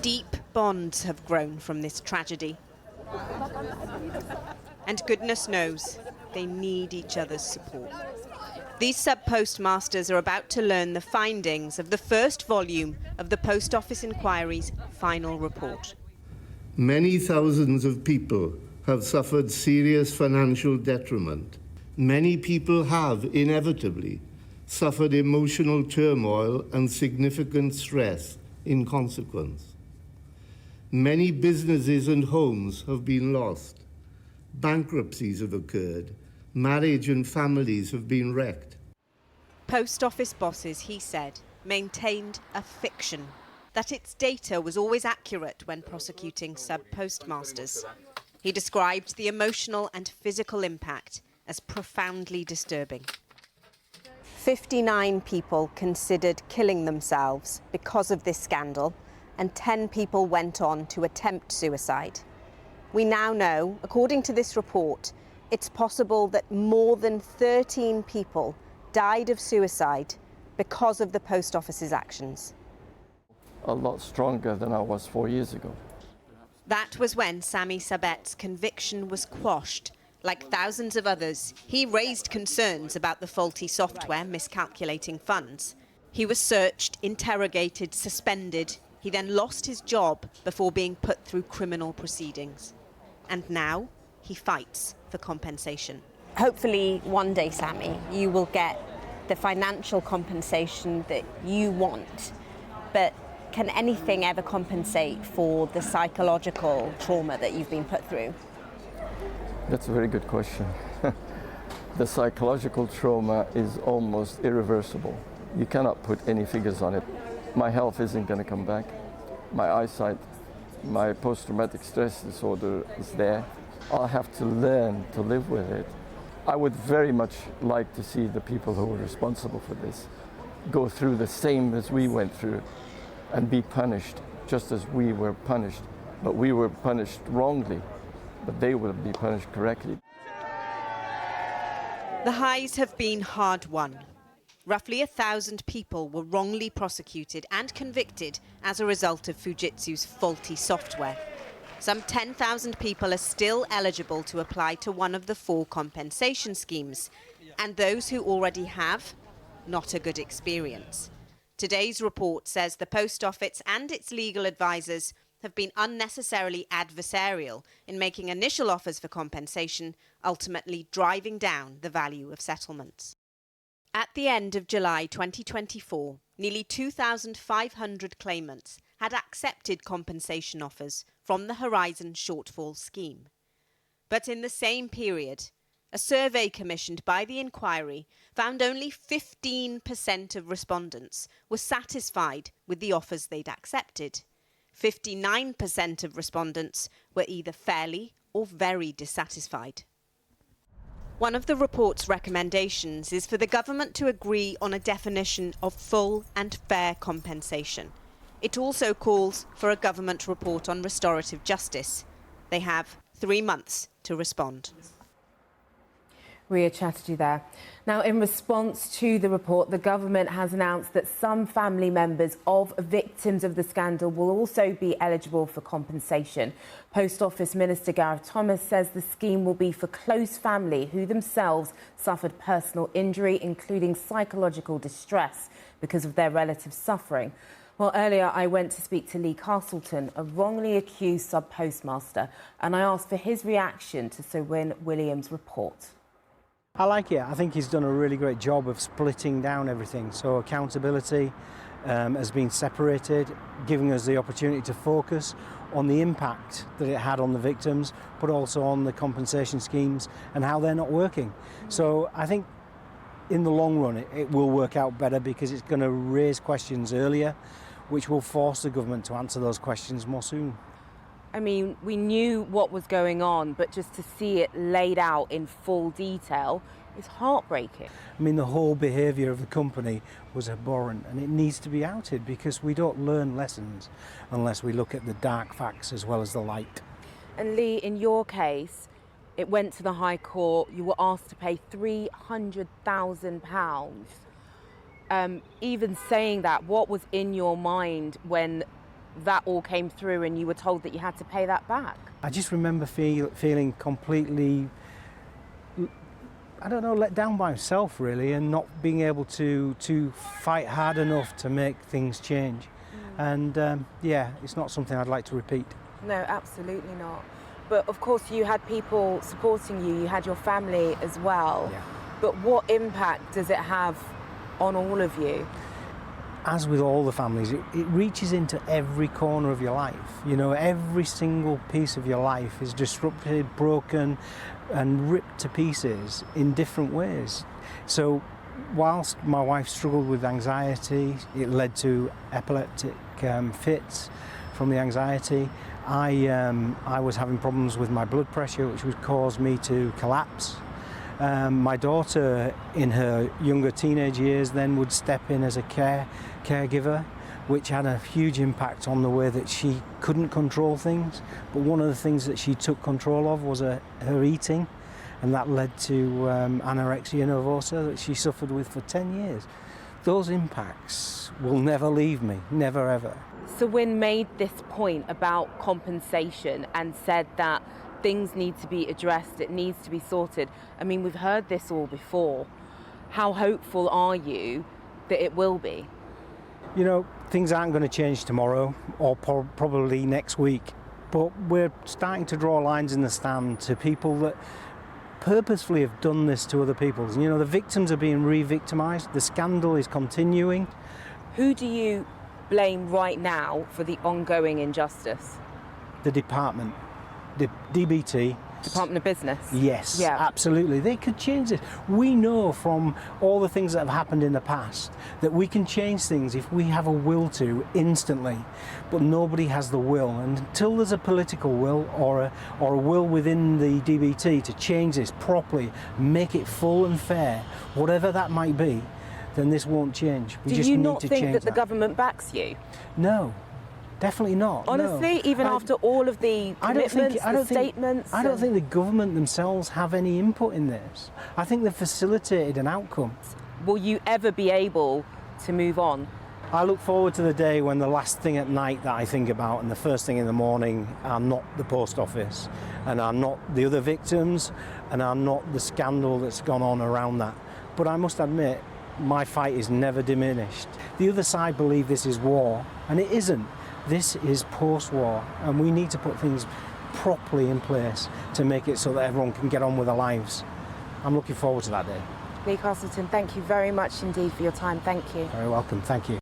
Deep bonds have grown from this tragedy. And goodness knows, they need each other's support. These subpostmasters are about to learn the findings of the first volume of the Post Office Inquiry's final report. Many thousands of people have suffered serious financial detriment. Many people have, inevitably, suffered emotional turmoil and significant stress in consequence. Many businesses and homes have been lost. Bankruptcies have occurred. Marriage and families have been wrecked. Post Office bosses, he said, maintained a fiction, that its data was always accurate when prosecuting subpostmasters. He described the emotional and physical impact as profoundly disturbing. 59 people considered killing themselves because of this scandal, and 10 people went on to attempt suicide. We now know, according to this report, it's possible that more than 13 people died of suicide because of the Post Office's actions. A lot stronger than I was 4 years ago. That was when Sami Sabet's conviction was quashed. Like thousands of others, he raised concerns about the faulty software miscalculating funds. He was searched, interrogated, suspended. He then lost his job before being put through criminal proceedings. And now he fights for compensation. Hopefully one day, Sami, you will get the financial compensation that you want. But can anything ever compensate for the psychological trauma that you've been put through? That's a very good question. The psychological trauma is almost irreversible. You cannot put any figures on it. My health isn't going to come back. My eyesight, my post-traumatic stress disorder is there. I'll have to learn to live with it. I would very much like to see the people who were responsible for this go through the same as we went through and be punished just as we were punished. But we were punished wrongly, but they will be punished correctly. The highs have been hard-won. Roughly 1,000 people were wrongly prosecuted and convicted as a result of Fujitsu's faulty software. Some 10,000 people are still eligible to apply to one of the 4 compensation schemes, and those who already have, not a good experience. Today's report says the Post Office and its legal advisors have been unnecessarily adversarial in making initial offers for compensation, ultimately driving down the value of settlements. At the end of July 2024, nearly 2,500 claimants had accepted compensation offers from the Horizon Shortfall Scheme. But in the same period, a survey commissioned by the inquiry found only 15% of respondents were satisfied with the offers they'd accepted. 59% of respondents were either fairly or very dissatisfied. One of the report's recommendations is for the government to agree on a definition of full and fair compensation. It also calls for a government report on restorative justice. They have 3 months to respond. Ria Chatterjee there. Now, in response to the report, the government has announced that some family members of victims of the scandal will also be eligible for compensation. Post Office Minister Gareth Thomas says the scheme will be for close family who themselves suffered personal injury, including psychological distress because of their relatives' suffering. Well, earlier I went to speak to Lee Castleton, a wrongly accused sub-postmaster, and I asked for his reaction to Sir Wyn Williams' report. I like it. I think he's done a really great job of splitting down everything. So accountability has been separated, giving us the opportunity to focus on the impact that it had on the victims, but also on the compensation schemes and how they're not working. So I think in the long run it will work out better because it's going to raise questions earlier, which will force the government to answer those questions more soon. I mean, we knew what was going on, but just to see it laid out in full detail is heartbreaking. I mean, the whole behaviour of the company was abhorrent, and it needs to be outed because we don't learn lessons unless we look at the dark facts as well as the light. And Lee, in your case, it went to the High Court. You were asked to pay £300,000. Even saying that, what was in your mind when that all came through and you were told that you had to pay that back? I just remember feeling completely, I don't know, let down by myself really, and not being able to fight hard enough to make things change. And yeah, it's not something I'd like to repeat. No, absolutely not. But of course you had people supporting you, you had your family as well. Yeah. But what impact does it have on all of you? As with all the families, it reaches into every corner of your life. You know, every single piece of your life is disrupted, broken, and ripped to pieces in different ways. So, whilst my wife struggled with anxiety, it led to epileptic fits from the anxiety. I was having problems with my blood pressure, which would cause me to collapse. My daughter, in her younger teenage years, then would step in as a caregiver, which had a huge impact on the way that she couldn't control things. But one of the things that she took control of was her eating, and that led to anorexia nervosa that she suffered with for 10 years. Those impacts will never leave me, never ever. So Wynne made this point about compensation and said that things need to be addressed, it needs to be sorted. I mean, we've heard this all before. How hopeful are you that it will be? You know, things aren't going to change tomorrow or probably next week, but we're starting to draw lines in the sand to people that purposefully have done this to other people. You know, the victims are being re-victimised, the scandal is continuing. Who do you blame right now for the ongoing injustice? The department, the DBT. Department of Business? Yes, yeah. Absolutely. They could change this. We know from all the things that have happened in the past that we can change things if we have a will to instantly, but nobody has the will. And until there's a political will or a will within the DBT to change this properly, make it full and fair, whatever that might be, then this won't change. We just Do you need not to think change that the government backs you? No. Definitely not. Honestly, no. even after all of the commitments, the statements? I don't think the government themselves have any input in this. I think they've facilitated an outcome. Will you ever be able to move on? I look forward to the day when the last thing at night that I think about and the first thing in the morning are not the post office and are not the other victims and are not the scandal that's gone on around that. But I must admit, my fight is never diminished. The other side believe this is war, and it isn't. This is post-war, and we need to put things properly in place to make it so that everyone can get on with their lives. I'm looking forward to that day. Lee Castleton, thank you very much indeed for your time. Thank you. Very welcome. Thank you.